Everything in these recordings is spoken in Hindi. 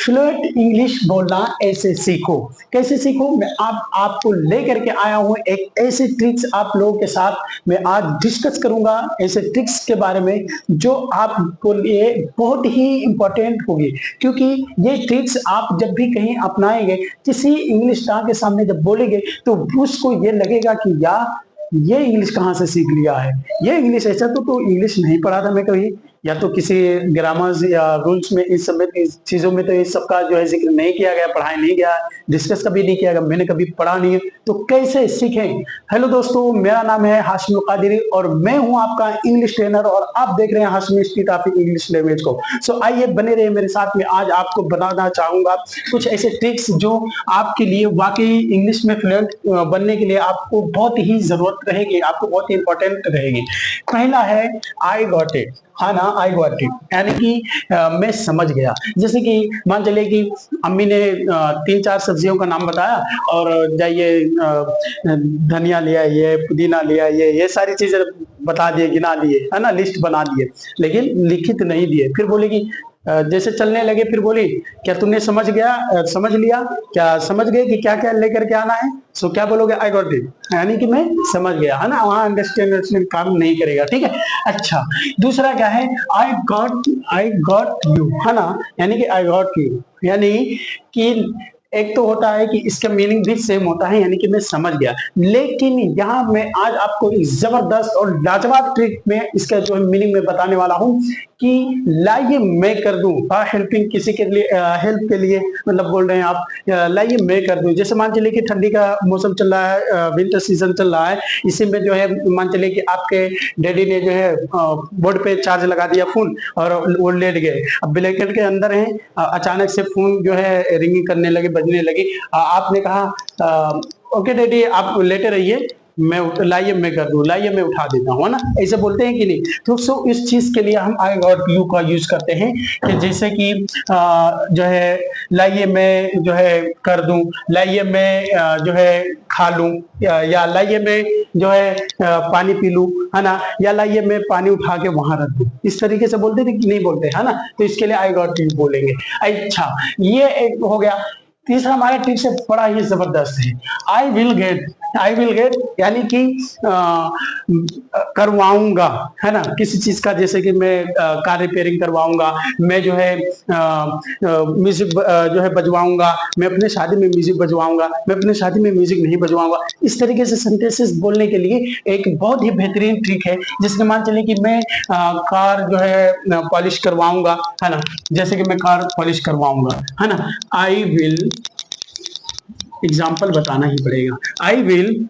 फ्लुएंट इंग्लिश बोलना ऐसे सीखो। कैसे सीखो? मैं आपको लेकर के आया हूं एक ऐसी ट्रिक्स आप लोगों के साथ मैं आज डिस्कस करूंगा, ऐसे ट्रिक्स के बारे में जो आपको लिए बहुत ही इंपॉर्टेंट होगी, क्योंकि ये ट्रिक्स आप जब भी कहीं अपनाएंगे, किसी इंग्लिश स्टार के सामने जब बोलेंगे तो उसको ये लगेगा कि यार ये इंग्लिश कहाँ से सीख लिया है, ये इंग्लिश ऐसा तो इंग्लिश नहीं पढ़ा था मैं कहीं, या तो किसी ग्रामर्स या रूल्स में इस सब इस चीजों में तो इस सब का जो है जिक्र नहीं किया गया, पढ़ाई नहीं गया, डिस्कस कभी नहीं किया गया, मैंने कभी पढ़ा नहीं है, तो कैसे सीखें। हेलो दोस्तों, मेरा नाम है हाशिम कादिरी और मैं हूं आपका इंग्लिश ट्रेनर और आप देख रहे हैं Hashim institute of English language को। सो आइए बने रहिए मेरे साथ में। आज आपको बताना चाहूंगा कुछ ऐसे ट्रिक्स जो आपके लिए वाकई इंग्लिश में फ्लुएंट बनने के लिए आपको बहुत ही जरूरत रहेगी, आपको बहुत ही इंपॉर्टेंट रहेगी। पहला है आई गॉट इट, हाँ ना, आई गॉट इट, यानी कि मैं समझ गया। जैसे कि मान चलिए कि अम्मी ने 3-4 सब्जियों का नाम बताया और जाइए धनिया ले आइए, पुदीना ले आइए, ये सारी चीजें बता दिए, गिना दिए, है ना, लिस्ट बना दिए, लेकिन लिखित नहीं दिए। फिर बोलेगी जैसे चलने लगे, फिर बोली क्या तुमने समझ गया, समझ लिया, क्या समझ गए कि क्या क्या लेकर के आना है? सो क्या बोलोगे? आई गॉट इट, यानी कि मैं समझ गया, है ना, वहां अंडरस्टैंड काम नहीं करेगा, ठीक है। अच्छा, दूसरा क्या है? आई गॉट यू, है ना, यानी कि आई गॉट यू, यानी कि एक तो होता है कि इसका मीनिंग भी सेम होता है, यानी कि मैं समझ गया, लेकिन यहाँ मैं आज आपको एक जबरदस्त और लाजवाब ट्रिक में इसका जो मीनिंग में बताने वाला हूँ कि लाइए मैं कर दूं, हेल्पिंग किसी के लिए, हेल्प के लिए मतलब बोल रहे हैं आप, लाइए मैं कर दूं। जैसे मान चलिए कि ठंडी का मौसम चल रहा है, विंटर सीजन चल रहा है, इसी में जो है मान चलिए कि आपके डैडी ने जो है बोर्ड पे चार्ज लगा दिया फोन और वो लेट गए, अब ब्लैंकेट के अंदर हैं, अचानक से फोन जो है रिंगिंग करने लगे, बजने लगी, आपने कहा ओके डैडी आप लेटे रहिए, मैं लाइए मैं कर दूं, लाइए मैं उठा देता हूँ, है ना, ऐसे बोलते हैं कि नहीं? तो सो इस चीज के लिए हम आई गॉट यू का यूज करते हैं कि जैसे कि जो है लाइए मैं जो है कर दूं, लाइए मैं जो है खा लूं, या लाइए मैं जो है पानी पी लूं, है ना, या लाइए मैं पानी उठा के वहां रख दूं। इस तरीके से बोलते थे कि नहीं बोलते, है ना, तो इसके लिए आई गॉट यू बोलेंगे। अच्छा, ये एक हो गया। तीसरा हमारा टिप्स से बड़ा ही जबरदस्त है, I will get. I will get यानी कि करवाऊंगा, है ना, किसी चीज का, जैसे कि मैं कार रिपेयरिंग करवाऊंगा, मैं जो है म्यूजिक जो है बजवाऊंगा, मैं अपने शादी में म्यूजिक बजवाऊंगा, मैं अपने शादी में म्यूजिक नहीं बजवाऊंगा। इस तरीके से सेंटेंसेस बोलने के लिए एक बहुत ही बेहतरीन ट्रिक है, जिसके मान चले कि मैं कार जो है पॉलिश करवाऊंगा, है ना, जैसे कि मैं कार पॉलिश करवाऊंगा, है ना, आई विल, एग्जाम्पल बताना ही पड़ेगा, आई विल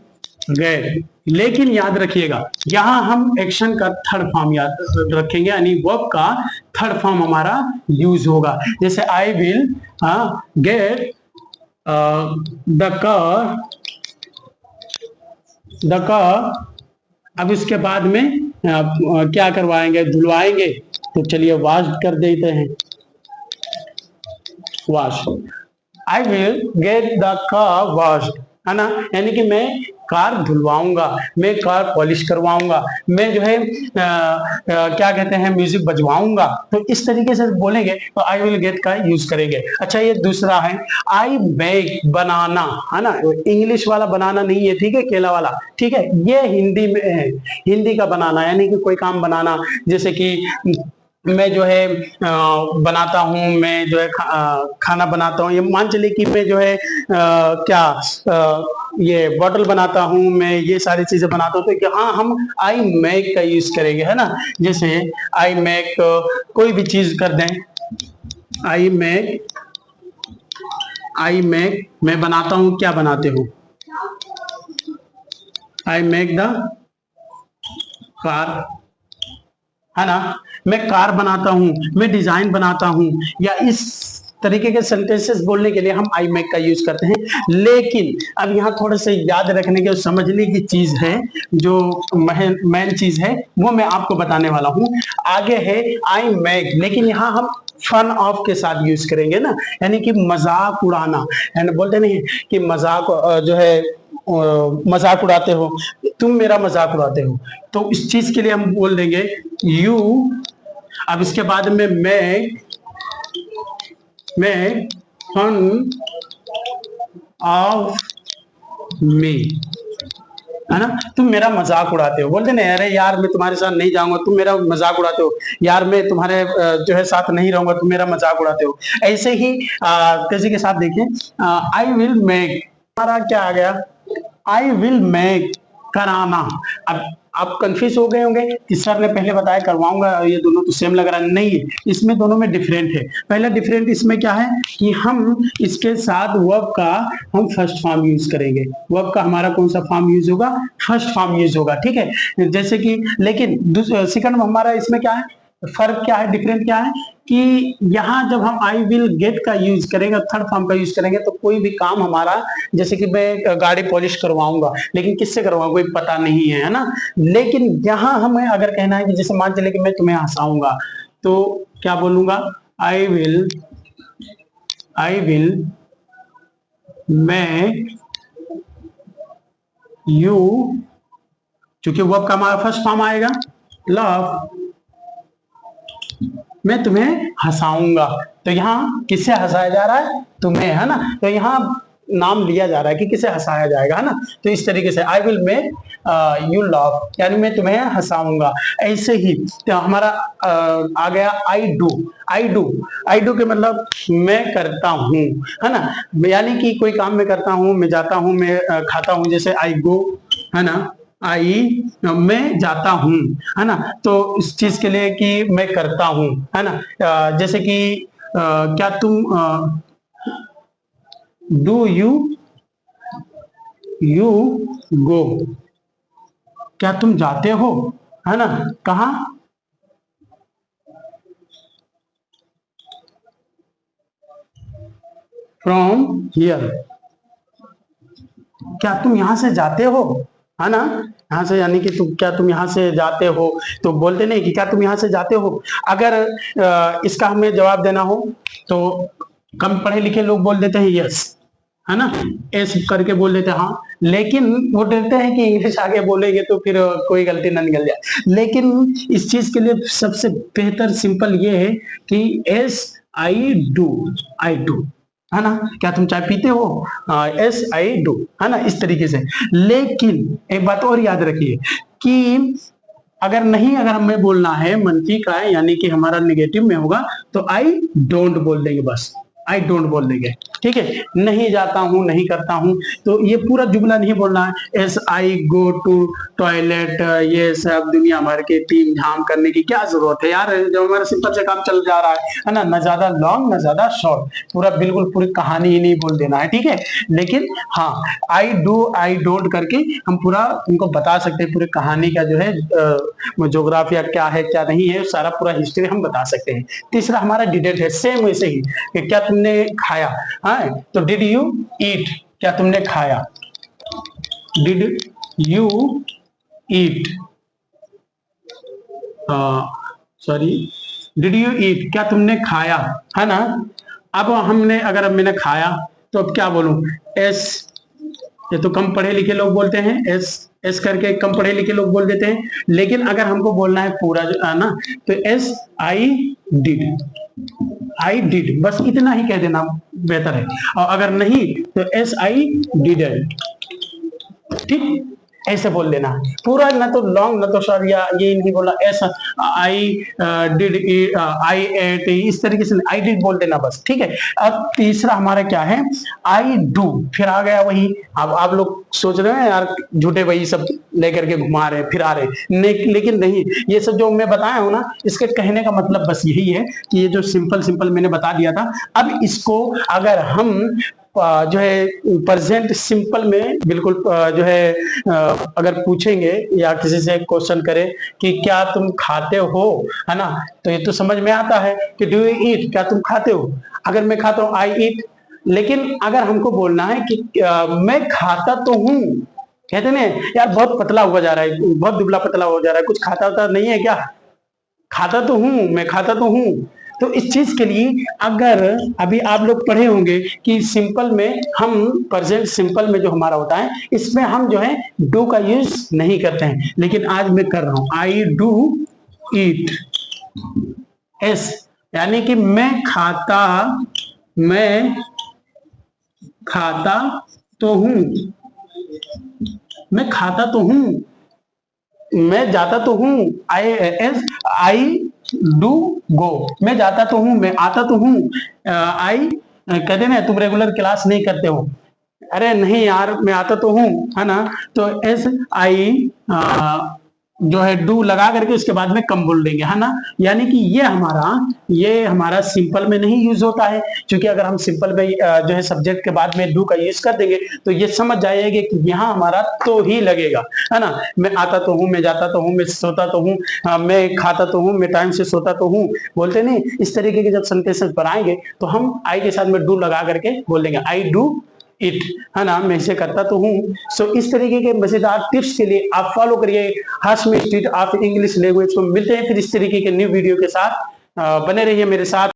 गेट। लेकिन याद रखिएगा यहां हम एक्शन का थर्ड फॉर्म याद रखेंगे, यानी वर्ब का थर्ड फॉर्म हमारा यूज होगा। जैसे I will get the car, अब इसके बाद में क्या करवाएंगे? धुलवाएंगे, तो चलिए वॉश कर देते हैं, wash. I will get the car washed, है ना, यानी कि मैं कार धुलवाऊंगा, मैं कार पॉलिश करवाऊंगा, मैं जो है क्या कहते हैं म्यूजिक बजवाऊंगा। तो इस तरीके से बोलेंगे तो आई विल गेट का यूज करेंगे। अच्छा, ये दूसरा है आई मेक, बनाना, है ना, इंग्लिश वाला बनाना नहीं है, ठीक है, केला वाला, ठीक है, ये हिंदी में है, हिंदी का बनाना, यानी कि कोई काम बनाना, जैसे कि मैं जो है बनाता हूँ, मैं जो है खाना बनाता हूँ, ये मान चलिए कि मैं जो है ये बॉटल बनाता हूँ, मैं ये सारी चीजें बनाता हूँ, तो हाँ हम आई मेक का यूज करेंगे, है ना। जैसे आई मेक कोई भी चीज कर दें, आई मेक मैं बनाता हूँ, क्या बनाते हो? आई मेक द कार, है ना, मैं कार बनाता हूं, मैं डिजाइन बनाता हूं, या इस तरीके के सेंटेंसेस बोलने के लिए हम आई मेक का यूज करते हैं। लेकिन अब यहाँ थोड़ा सा याद रखने की और समझने की चीज है, जो मेन चीज है वो मैं आपको बताने वाला हूं। आगे है आई मेक, लेकिन यहाँ हम फन ऑफ के साथ यूज करेंगे ना, यानी कि मजाक उड़ाना, यानी बोलते नहीं कि मजाक जो है मजाक उड़ाते हो, तुम मेरा मजाक उड़ाते हो, तो इस चीज के लिए हम बोल देंगे यू। अब इसके बाद में मैं मेक फन ऑफ मी, है ना। तुम मेरा मजाक उड़ाते हो, बोलते ना अरे यार मैं तुम्हारे साथ नहीं जाऊंगा, तुम मेरा मजाक उड़ाते हो, यार मैं तुम्हारे जो है साथ नहीं रहूंगा, तुम मेरा मजाक उड़ाते हो। ऐसे ही तेजी के साथ देखिए, आई विल मेक, हमारा क्या आ गया, आई विल मेक, कराना। अब आप कंफ्यूज हो गए होंगे कि सर ने पहले बताया करवाऊंगा, ये दोनों तो सेम लग रहा है, नहीं है, इसमें दोनों में डिफरेंट है। पहला डिफरेंट इसमें क्या है कि हम इसके साथ वर्ब का हम फर्स्ट फॉर्म यूज करेंगे, वर्ब का हमारा कौन सा फॉर्म यूज होगा, फर्स्ट फॉर्म यूज होगा, ठीक है। जैसे कि लेकिन सेकंड में हमारा इसमें क्या है, फर्क क्या है, डिफरेंट क्या है कि यहाँ जब हम आई विल गेट का यूज करेंगे, थर्ड फॉर्म का यूज करेंगे, तो कोई भी काम हमारा, जैसे कि मैं गाड़ी पॉलिश करवाऊंगा, लेकिन किससे करवाऊंगा कोई पता नहीं है ना। लेकिन यहाँ हमें अगर कहना है कि जैसे मान चले कि मैं तुम्हें हंसाऊंगा, तो क्या बोलूंगा, आई विल मेक यू, क्योंकि वर्ब का हमारा फर्स्ट फॉर्म आएगा लव, मैं तुम्हें हंसाऊंगा। तो यहाँ किससे हंसाया जा रहा है, तुम्हें, है ना। तो यहाँ नाम लिया जा रहा है कि किसे हंसाया जाएगा, है ना। तो इस तरीके से I will make you laugh, यानी मैं तुम्हें हंसाऊंगा। ऐसे ही तो हमारा आ गया आई डू, आई डू के मतलब मैं करता हूँ, है ना, यानी कि कोई काम मैं करता हूँ, मैं जाता हूँ, मैं खाता हूँ, जैसे आई गो, है ना, आई, मैं जाता हूँ, है ना। तो इस चीज के लिए कि मैं करता हूँ, है ना। जैसे कि क्या तुम डू यू गो, क्या तुम जाते हो, है ना, कहा, फ्रॉम हियर, क्या तुम यहां से जाते हो, है ना। यहाँ से यानी कि तुम, क्या तुम यहाँ से जाते हो, तो बोलते नहीं कि क्या तुम यहाँ से जाते हो। अगर इसका हमें जवाब देना हो तो कम पढ़े लिखे लोग बोल देते हैं यस, है ना, एस करके बोल देते हैं हाँ। लेकिन वो डरते हैं कि इंग्लिश आगे बोलेंगे तो फिर कोई गलती ना निकल जाए। लेकिन इस चीज के लिए सबसे बेहतर सिंपल ये है कि एस आई डू, है ना, क्या तुम चाय पीते हो, एस आई डू, है ना, इस तरीके से। लेकिन एक बात और याद रखिए कि अगर हमें बोलना है मनफी का है, यानी कि हमारा निगेटिव में होगा, तो आई डोंट बोल देंगे, बस आई डोंट बोल देंगे, ठीक है। नहीं जाता हूं, नहीं करता हूं, तो ये पूरा जुमला नहीं बोलना है। As I go to toilet, ये सब दुनिया भर के टीम झाम करने की क्या जरूरत है यार, जब हमारा सिंपल से काम चल जा रहा है ना, ना ज्यादा लॉन्ग ना ज्यादा शॉर्ट, पूरा बिल्कुल पूरी कहानी ही नहीं बोल देना है, ठीक है। लेकिन हाँ, आई डू आई डोंट करके हम पूरा उनको बता सकते हैं, पूरी कहानी का जो है ज्योग्राफिया क्या है क्या नहीं है, सारा पूरा हिस्ट्री हम बता सकते हैं। तीसरा हमारा डिडेंट है, सेम वैसे ही कि क्या तुमने खाया, हाँ, तो डिड यू ईट, क्या तुमने खाया, did you eat, sorry, did you eat, क्या तुमने खाया, है ना। अब हमने, अगर मैंने खाया तो अब क्या बोलूं, एस, ये तो कम पढ़े लिखे लोग बोलते हैं, एस एस करके कम पढ़े लिखे लोग बोल देते हैं। लेकिन अगर हमको बोलना है पूरा ना, तो एस आई डिड, बस इतना ही कह देना बेहतर है। और अगर नहीं तो एस आई डिडेंट, ठीक, ऐसे बोल लेना पूरा, ना तो लॉन्ग ना तो शॉर्ट, या ये नहीं बोला as I did, I ate, इस तरीके से आई डिड बोल देना बस, ठीक है। अब तीसरा हमारा क्या है, आई डू, फिर आ गया वही। अब आप लोग सोच रहे हैं यार झूठे वही सब लेकर के घुमा रहे फिर आ रहे, लेकिन नहीं, ये सब जो मैं बताया हूं ना, इसके कहने का मतलब बस यही है कि ये जो सिंपल सिंपल मैंने बता दिया था, अब इसको अगर हम जो है प्रेजेंट सिंपल में बिल्कुल जो है अगर पूछेंगे या किसी से क्वेश्चन करें कि क्या तुम खाते हो, है ना, तो ये तो समझ में आता है कि डू यू ईट, क्या तुम खाते हो। अगर मैं खाता हूं आई ईट, लेकिन अगर हमको बोलना है कि मैं खाता तो हूं, कहते ना यार बहुत पतला हुआ जा रहा है, बहुत दुबला पतला हो जा रहा है, कुछ खाता होता नहीं है क्या, खाता तो हूं, मैं खाता तो हूं। तो इस चीज के लिए अगर अभी आप लोग पढ़े होंगे कि सिंपल में हम प्रेजेंट सिंपल में जो हमारा होता है, इसमें हम जो है डू का यूज नहीं करते हैं, लेकिन आज मैं कर रहा हूं, आई डू ईट, एस, यानी कि मैं खाता मैं खाता तो हूं, मैं खाता तो हूं, मैं जाता तो हूं, आई डू गो, मैं जाता तो हूं, मैं आता तो हूं, आई कहते ना तुम रेगुलर क्लास नहीं करते हो, अरे नहीं यार मैं आता तो हूं, है ना। तो एस आई जो है डू लगा करके उसके बाद में कम बोल देंगे, है ना। यानी कि ये हमारा सिंपल में नहीं यूज होता है, क्योंकि अगर हम सिंपल में जो है सब्जेक्ट के बाद में डू का यूज कर देंगे तो ये समझ जाएंगे कि यहाँ हमारा तो ही लगेगा, है ना। मैं आता तो हूँ, मैं जाता तो हूँ, मैं सोता तो हूँ, मैं खाता तो हूँ, मैं टाइम से सोता तो हूँ, बोलते नहीं। इस तरीके के जब सेंटेंसेस बनाएंगे तो हम आई के साथ में डू लगा करके बोल देंगे, आई डू इट, है ना, मैं इसे करता तो हूँ। सो इस तरीके के मजेदार टिप्स के लिए आप फॉलो करिए हर्ष में स्ट्रीट ऑफ इंग्लिश लैंग्वेज को। मिलते हैं फिर इस तरीके के न्यू वीडियो के साथ, बने रहिए मेरे साथ।